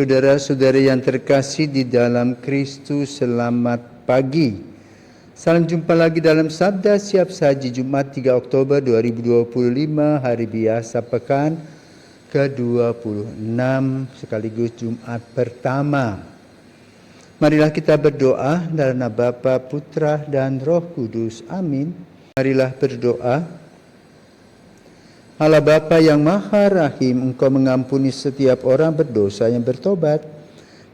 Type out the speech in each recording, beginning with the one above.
Saudara-saudari yang terkasih di dalam Kristus, selamat pagi. Salam jumpa lagi dalam Sabda Siap Saji Jumat 3 Oktober 2025, hari biasa pekan ke-26 sekaligus Jumat pertama. Marilah kita berdoa dalam nama Bapa, Putra, dan Roh Kudus. Amin. Marilah berdoa. Allah Bapa yang Maha Rahim, Engkau mengampuni setiap orang berdosa yang bertobat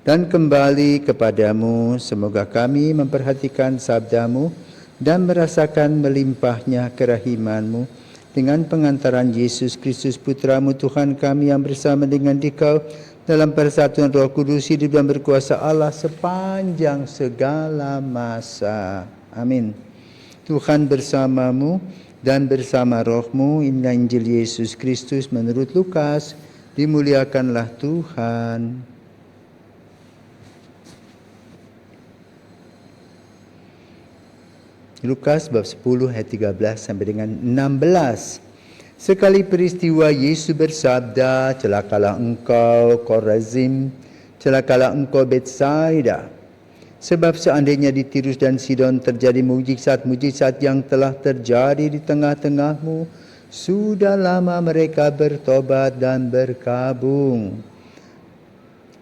dan kembali kepadamu. Semoga kami memperhatikan sabdamu dan merasakan melimpahnya kerahimanmu dengan pengantaran Yesus Kristus Putramu Tuhan kami, yang bersama dengan Dikau dalam persatuan Roh Kudus, hidup dan berkuasa Allah sepanjang segala masa. Amin. Tuhan bersamamu dan bersama rohmu. Inilah Injil Yesus Kristus menurut Lukas. Dimuliakanlah Tuhan. Lukas bab 10 ayat 13 sampai dengan 16. Sekali peristiwa Yesus bersabda, celakalah engkau Korazim, celakalah engkau Betsaida. Sebab seandainya di Tirus dan Sidon terjadi mujizat-mujizat yang telah terjadi di tengah-tengahmu, sudah lama mereka bertobat dan berkabung.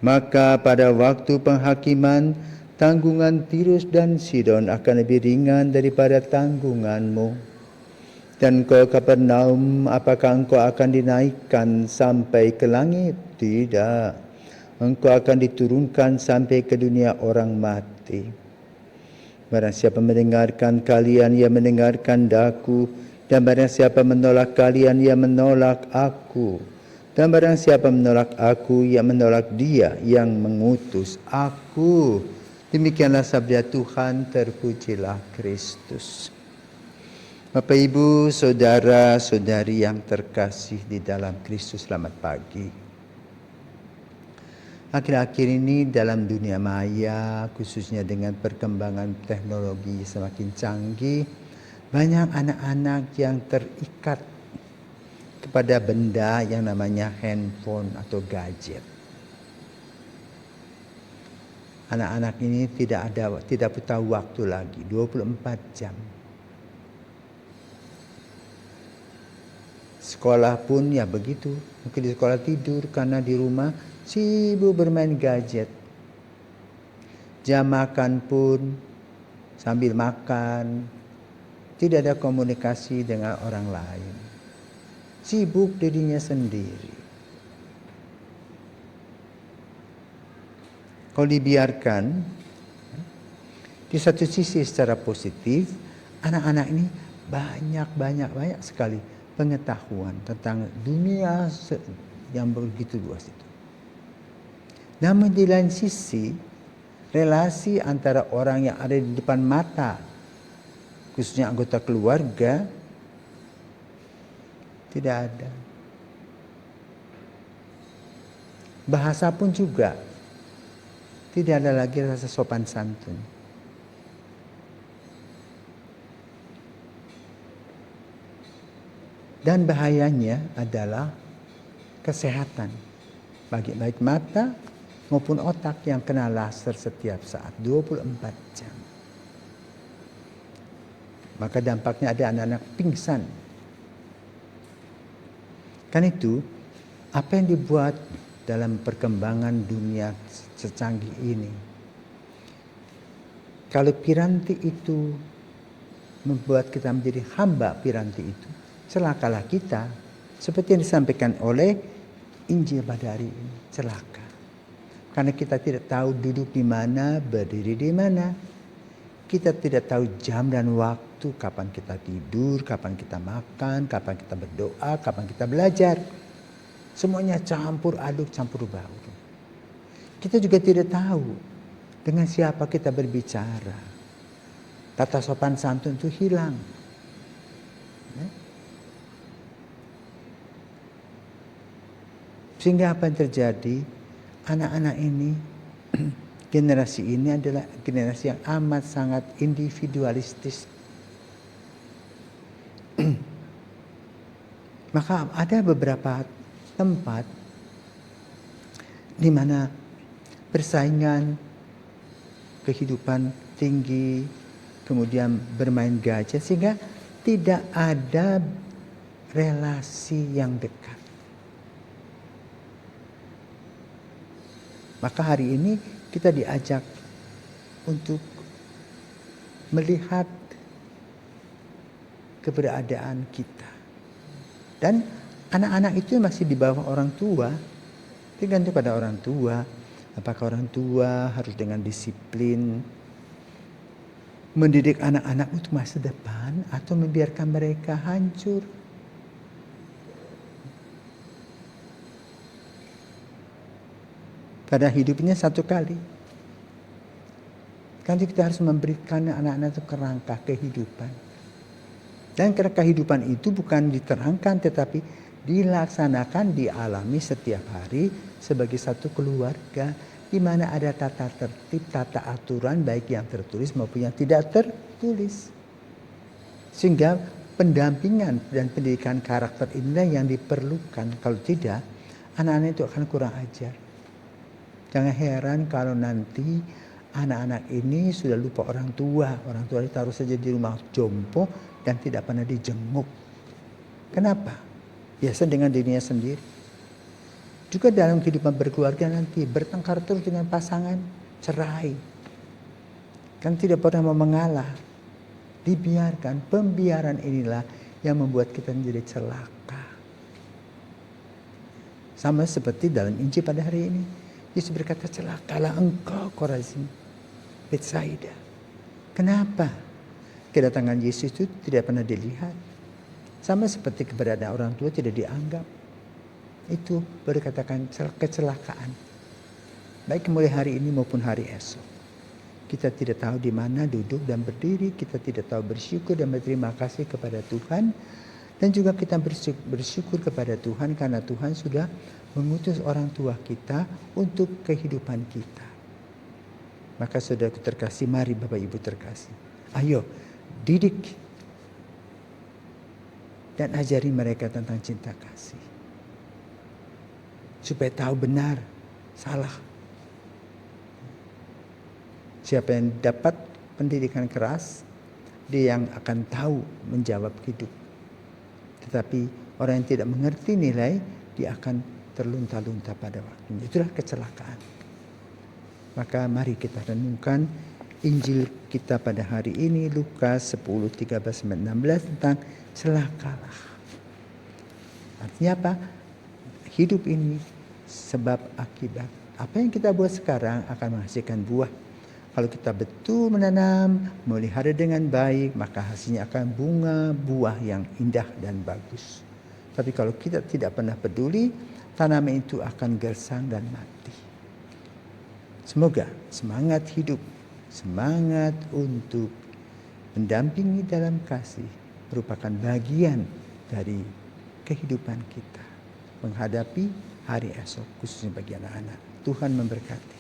Maka pada waktu penghakiman, tanggungan Tirus dan Sidon akan lebih ringan daripada tanggunganmu. Dan kau Kapernaum, apakah engkau akan dinaikkan sampai ke langit? Tidak. Engkau akan diturunkan sampai ke dunia orang mati. Barang siapa mendengarkan kalian, ia mendengarkan daku. Dan barang siapa menolak kalian, ia menolak aku. Dan barang siapa menolak aku, ia menolak dia yang mengutus aku. Demikianlah sabda Tuhan, terpujilah Kristus. Bapak, Ibu, saudara-saudari yang terkasih di dalam Kristus, selamat pagi. Akhir-akhir ini dalam dunia maya, khususnya dengan perkembangan teknologi semakin canggih, banyak anak-anak yang terikat kepada benda yang namanya handphone atau gadget. Anak-anak ini tidak tahu waktu lagi, 24 jam. Sekolah pun ya begitu, mungkin di sekolah tidur karena di rumah sibuk bermain gadget. Jam makan pun sambil makan, tidak ada komunikasi dengan orang lain. Sibuk dirinya sendiri. Kalau dibiarkan, di satu sisi secara positif, anak-anak ini banyak sekali pengetahuan tentang dunia yang begitu luas itu. Namun di lain sisi, relasi antara orang yang ada di depan mata, khususnya anggota keluarga, tidak ada. Bahasa pun juga tidak ada lagi rasa sopan santun. Dan bahayanya adalah kesehatan bagi baik mata maupun otak yang kena laser setiap saat 24 jam. Maka dampaknya ada anak-anak pingsan. Kan itu apa yang dibuat dalam perkembangan dunia secanggih ini. Kalau piranti itu membuat kita menjadi hamba piranti itu, celakalah kita, seperti yang disampaikan oleh Injil pada hari ini, celaka. Karena kita tidak tahu duduk di mana, berdiri di mana. Kita tidak tahu jam dan waktu, kapan kita tidur, kapan kita makan, kapan kita berdoa, kapan kita belajar. Semuanya campur aduk, campur baur. Kita juga tidak tahu dengan siapa kita berbicara. Tata sopan santun itu hilang. Sehingga apa yang terjadi? Anak-anak ini, generasi ini adalah generasi yang amat sangat individualistis. Maka ada beberapa tempat di mana persaingan, kehidupan tinggi, kemudian bermain gadget, sehingga tidak ada relasi yang dekat. Maka hari ini kita diajak untuk melihat keberadaan kita. Dan anak-anak itu masih di bawah orang tua, tergantung pada orang tua. Apakah orang tua harus dengan disiplin mendidik anak-anak untuk masa depan atau membiarkan mereka hancur? Pada hidupnya satu kali. Kan kita harus memberikan anak-anak itu kerangka kehidupan. Dan kerangka kehidupan itu bukan diterangkan tetapi dilaksanakan, dialami setiap hari sebagai satu keluarga di mana ada tata tertib, tata aturan baik yang tertulis maupun yang tidak tertulis. Sehingga pendampingan dan pendidikan karakter inilah yang diperlukan. Kalau tidak, anak-anak itu akan kurang ajar. Jangan heran kalau nanti anak-anak ini sudah lupa orang tua. Orang tua ditaruh saja di rumah jompo dan tidak pernah dijenguk. Kenapa? Biasa dengan dirinya sendiri. Juga dalam kehidupan berkeluarga nanti bertengkar terus dengan pasangan, cerai. Kan tidak pernah mau mengalah. Dibiarkan, pembiaran inilah yang membuat kita menjadi celaka. Sama seperti dalam Injil pada hari ini. Yesus berkata, celakalah engkau Korazim, Betsaida. Kenapa? Kedatangan Yesus itu tidak pernah dilihat. Sama seperti keberadaan orang tua tidak dianggap. Itu baru katakan kecelakaan. Baik mulai hari ini maupun hari esok. Kita tidak tahu di mana duduk dan berdiri. Kita tidak tahu bersyukur dan berterima kasih kepada Tuhan. Dan juga kita bersyukur kepada Tuhan karena Tuhan sudah mengutus orang tua kita untuk kehidupan kita. Maka saudaraku terkasih, mari Bapak Ibu terkasih. Ayo didik dan ajari mereka tentang cinta kasih. Supaya tahu benar, salah. Siapa yang dapat pendidikan keras, dia yang akan tahu menjawab hidup. Tetapi orang yang tidak mengerti nilai, dia akan terlunta-lunta pada waktunya. Itulah kecelakaan. Maka mari kita renungkan Injil kita pada hari ini, Lukas 10, 13, 16 tentang celakalah. Artinya apa? Hidup ini sebab akibat. Apa yang kita buat sekarang akan menghasilkan buah. Kalau kita betul menanam, melihara dengan baik, maka hasilnya akan bunga buah yang indah dan bagus. Tapi kalau kita tidak pernah peduli, tanaman itu akan gersang dan mati. Semoga semangat hidup, semangat untuk mendampingi dalam kasih merupakan bagian dari kehidupan kita menghadapi hari esok, khususnya bagi anak-anak. Tuhan memberkati.